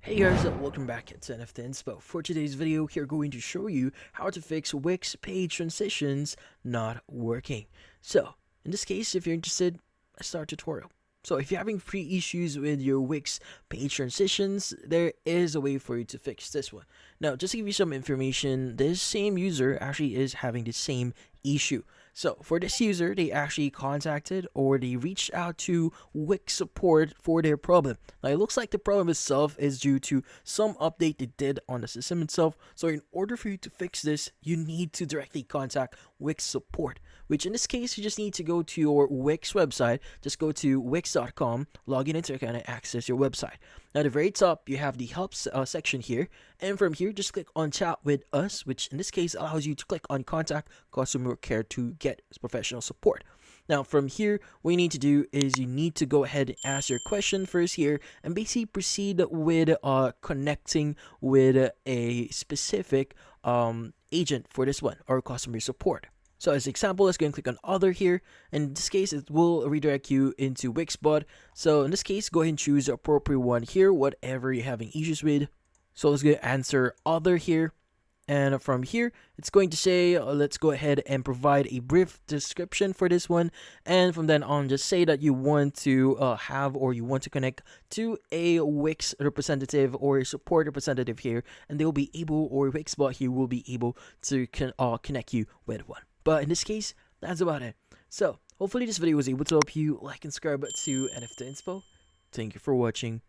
Hey guys, welcome back to NFT Inspo. For today's video, we're going to show you how to fix WIX page transitions not working. So, in this case, if you're interested, let's start tutorial. So if you're having pre-issues with your WIX page transitions, there is a way for you to fix this one. Now, just to give you some information, this same user actually is having the same issue. So for this user, they actually contacted or they reached out to WIX support for their problem. Now it looks like the problem itself is due to some update they did on the system itself. So in order for you to fix this, you need to directly contact WIX support, which in this case, you just need to go to your WIX website. Just go to wix.com, log in into your account and access your website. Now at the very top, you have the help section here. And from here, just click on chat with us, which in this case allows you to click on contact customer care to get professional support. Now from here, what you need to do is you need to go ahead and ask your question first here and basically proceed with connecting with a specific agent for this one or customer support. So as example, let's go and click on other here. In this case, it will redirect you into WIXbot. So in this case, go ahead and choose the appropriate one here, whatever you're having issues with. So let's go answer other here. And from here, it's going to say, let's go ahead and provide a brief description for this one. And from then on, just say that you want to have or you want to connect to a WIX representative or a support representative here. And they'll be able, or WIXbot here will be able to connect you with one. But in this case, that's about it. So hopefully this video was able to help you. Like and subscribe to NFT Inspo. Thank you for watching.